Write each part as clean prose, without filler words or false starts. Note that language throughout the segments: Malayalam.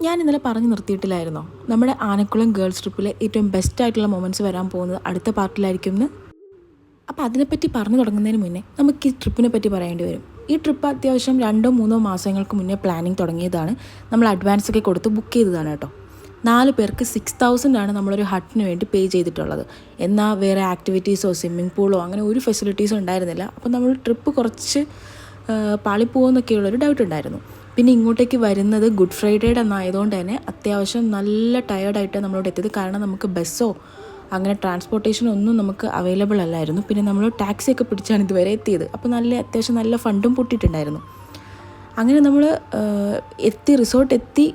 ഞാൻ ഇന്നലെ പറഞ്ഞു നിർത്തിയിട്ടില്ലായിരുന്നോ നമ്മുടെ ആനക്കുളം ഗേൾസ് ട്രിപ്പിലെ ഏറ്റവും ബെസ്റ്റ് ആയിട്ടുള്ള മൊമെൻറ്റ്സ് വരാൻ പോകുന്നത് അടുത്ത പാർട്ടിലായിരിക്കും എന്ന്. അപ്പോൾ അതിനെപ്പറ്റി പറഞ്ഞു തുടങ്ങുന്നതിന് മുന്നേ നമുക്ക് ഈ ട്രിപ്പിനെ പറ്റി പറയേണ്ടി വരും. ഈ ട്രിപ്പ് അത്യാവശ്യം 2-3 മാസങ്ങൾക്ക് മുന്നേ പ്ലാനിങ് തുടങ്ങിയതാണ്. നമ്മൾ അഡ്വാൻസ് ഒക്കെ കൊടുത്ത് ബുക്ക് ചെയ്തതാണ് കേട്ടോ. 4 പേർക്ക് 6,000 ആണ് നമ്മളൊരു ഹട്ടിന് വേണ്ടി പേ ചെയ്തിട്ടുള്ളത്. എന്നാൽ വേറെ ആക്ടിവിറ്റീസോ സ്വിമ്മിംഗ് പൂളോ അങ്ങനെ ഒരു ഫെസിലിറ്റീസോ ഉണ്ടായിരുന്നില്ല. അപ്പോൾ നമ്മൾ ട്രിപ്പ് കുറച്ച് പാളിപ്പോകുമെന്നൊക്കെയുള്ളൊരു ഡൗട്ട് ഉണ്ടായിരുന്നു. പിന്നെ ഇങ്ങോട്ടേക്ക് വരുന്നത് ഗുഡ് ഫ്രൈഡേയുടെ എന്നായതുകൊണ്ട് തന്നെ അത്യാവശ്യം നല്ല ടയേർഡായിട്ട് നമ്മളോട് എത്തിയത്. കാരണം നമുക്ക് ബസ്സോ അങ്ങനെ ട്രാൻസ്പോർട്ടേഷനോ ഒന്നും നമുക്ക് അവൈലബിൾ അല്ലായിരുന്നു. പിന്നെ നമ്മൾ ടാക്സിയൊക്കെ പിടിച്ചാണ് ഇതുവരെ എത്തിയത്. അപ്പോൾ അത്യാവശ്യം നല്ല ഫണ്ടും പൊട്ടിയിട്ടുണ്ടായിരുന്നു. അങ്ങനെ നമ്മൾ റിസോർട്ട് എത്തി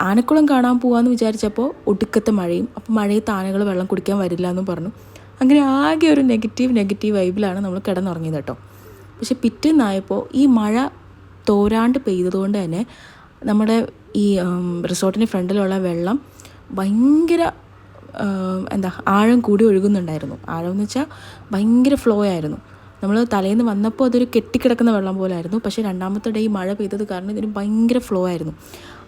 ആനക്കുളം കാണാൻ പോകാമെന്ന് വിചാരിച്ചപ്പോൾ ഒടുക്കത്തെ മഴയും. അപ്പോൾ മഴയത്ത് ആനകൾ വെള്ളം കുടിക്കാൻ വരില്ല എന്നും പറഞ്ഞു. അങ്ങനെ ആകെ ഒരു നെഗറ്റീവ് വൈബിലാണ് നമ്മൾ കിടന്നുറങ്ങിയത് കേട്ടോ. പക്ഷെ പിറ്റേന്നായപ്പോൾ ഈ മഴ തോരാണ്ട് പെയ്തതുകൊണ്ട് തന്നെ നമ്മുടെ ഈ റിസോർട്ടിൻ്റെ ഫ്രണ്ടിലുള്ള വെള്ളം ഭയങ്കര ആഴം കൂടി ഒഴുകുന്നുണ്ടായിരുന്നു. ആഴം എന്ന് വെച്ചാൽ ഭയങ്കര ഫ്ലോ ആയിരുന്നു. നമ്മൾ തലേന്ന് വന്നപ്പോൾ അതൊരു കെട്ടിക്കിടക്കുന്ന വെള്ളം പോലായിരുന്നു. പക്ഷേ രണ്ടാമത്തെ ഡേ ഈ മഴ പെയ്തത് കാരണം ഇതിന് ഭയങ്കര ഫ്ലോ ആയിരുന്നു.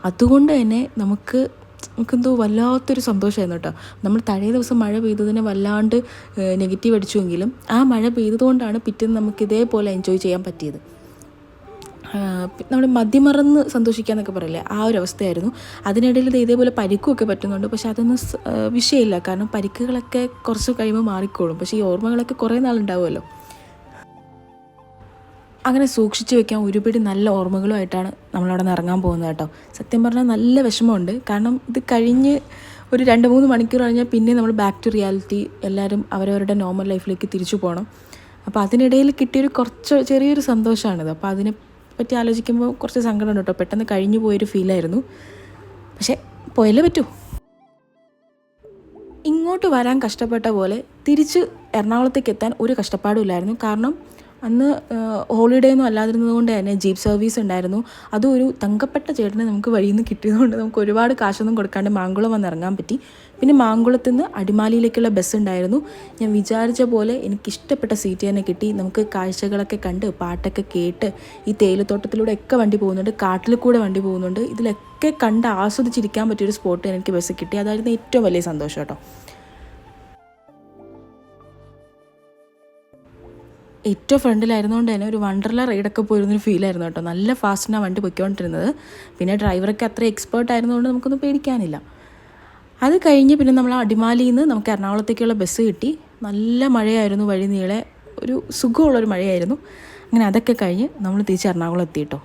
അതുകൊണ്ട് തന്നെ നമുക്കെന്തോ വല്ലാത്തൊരു സന്തോഷമായിരുന്നു കേട്ടോ. നമ്മൾ തലേ ദിവസം മഴ പെയ്തതിനെ വല്ലാണ്ട് നെഗറ്റീവ് അടിച്ചുവെങ്കിലും ആ മഴ പെയ്തതുകൊണ്ടാണ് പിറ്റേന്ന് നമുക്ക് ഇതേപോലെ എൻജോയ് ചെയ്യാൻ പറ്റിയത്. നമ്മൾ മതിമറന്ന് സന്തോഷിക്കാന്നൊക്കെ പറയില്ലേ, ആ ഒരു അവസ്ഥയായിരുന്നു. അതിനിടയിൽ ഇതേപോലെ പരിക്കുമൊക്കെ പറ്റുന്നുണ്ട്. പക്ഷെ അതൊന്നും വിഷയമില്ല. കാരണം പരിക്കുകളൊക്കെ കുറച്ച് കഴിയുമ്പോൾ മാറിക്കോളും. പക്ഷേ ഈ ഓർമ്മകളൊക്കെ കുറേ നാളുണ്ടാവുമല്ലോ. അങ്ങനെ സൂക്ഷിച്ച് വെക്കാൻ ഒരുപിടി നല്ല ഓർമ്മകളുമായിട്ടാണ് നമ്മളവിടെ നിന്ന് ഇറങ്ങാൻ പോകുന്നത് കേട്ടോ. സത്യം പറഞ്ഞാൽ നല്ല വിഷമമുണ്ട്. കാരണം ഇത് കഴിഞ്ഞ് ഒരു 2-3 മണിക്കൂർ കഴിഞ്ഞാൽ പിന്നെ നമ്മൾ ബാക്ക് ടു റിയാലിറ്റി, എല്ലാവരും അവരവരുടെ നോർമൽ ലൈഫിലേക്ക് തിരിച്ചു പോകണം. അപ്പോൾ അതിനിടയിൽ കിട്ടിയൊരു ചെറിയൊരു സന്തോഷമാണിത്. അപ്പോൾ അതിനെ പറ്റി ആലോചിക്കുമ്പോൾ കുറച്ച് സങ്കടമുണ്ട് കേട്ടോ. പെട്ടെന്ന് കഴിഞ്ഞു പോയൊരു ഫീലായിരുന്നു. പക്ഷേ പോയല്ലേ പറ്റൂ. ഇങ്ങോട്ട് വരാൻ കഷ്ടപ്പെട്ട പോലെ തിരിച്ച് എറണാകുളത്തേക്ക് എത്താൻ ഒരു കഷ്ടപ്പാടും ഇല്ലായിരുന്നു. കാരണം അന്ന് ഹോളിഡേ ഒന്നും അല്ലാതിരുന്നത് കൊണ്ട് തന്നെ ജീപ്പ് സർവീസ് ഉണ്ടായിരുന്നു. അതും ഒരു തങ്കപ്പെട്ട ചേട്ടനെ നമുക്ക് വഴിയിൽ നിന്ന് കിട്ടിയതുകൊണ്ട് നമുക്ക് ഒരുപാട് കാശൊന്നും കൊടുക്കാണ്ട് മാങ്കുളം വന്ന് ഇറങ്ങാൻ പറ്റി. പിന്നെ മാങ്കുളത്ത് നിന്ന് അടിമാലിയിലേക്കുള്ള ബസ് ഉണ്ടായിരുന്നു. ഞാൻ വിചാരിച്ച പോലെ എനിക്കിഷ്ടപ്പെട്ട സീറ്റ് തന്നെ കിട്ടി. നമുക്ക് കാഴ്ചകളൊക്കെ കണ്ട് പാട്ടൊക്കെ കേട്ട് ഈ തേയിലത്തോട്ടത്തിലൂടെ ഒക്കെ വണ്ടി പോകുന്നുണ്ട്, കാട്ടിൽ കൂടെ വണ്ടി പോകുന്നുണ്ട്. ഇതിലൊക്കെ കണ്ട് ആസ്വദിച്ചിരിക്കാൻ പറ്റിയൊരു സ്പോട്ട് എനിക്ക് ബസ് കിട്ടി. അതായിരുന്നു ഏറ്റവും വലിയ സന്തോഷം കേട്ടോ. ഏറ്റവും ഫ്രണ്ടിലായിരുന്നുകൊണ്ട് തന്നെ ഒരു വണ്ടർല റൈഡൊക്കെ പോയിരുന്നൊരു ഫീലായിരുന്നു കേട്ടോ. നല്ല ഫാസ്റ്റിനാണ് വണ്ടി പൊയ്ക്കൊണ്ടിരുന്നത്. പിന്നെ ഡ്രൈവറൊക്കെ അത്ര എക്സ്പേർട്ട് ആയിരുന്നതുകൊണ്ട് നമുക്കൊന്നും പേടിക്കാനില്ല. അത് കഴിഞ്ഞ് പിന്നെ നമ്മൾ അടിമാലിയിൽ നിന്ന് നമുക്ക് എറണാകുളത്തേക്കുള്ള ബസ് കിട്ടി. നല്ല മഴയായിരുന്നു, വഴി നീളെ ഒരു സുഖമുള്ളൊരു മഴയായിരുന്നു. അങ്ങനെ അതൊക്കെ കഴിഞ്ഞ് നമ്മൾ തിരിച്ച് എറണാകുളം എത്തി കേട്ടോ.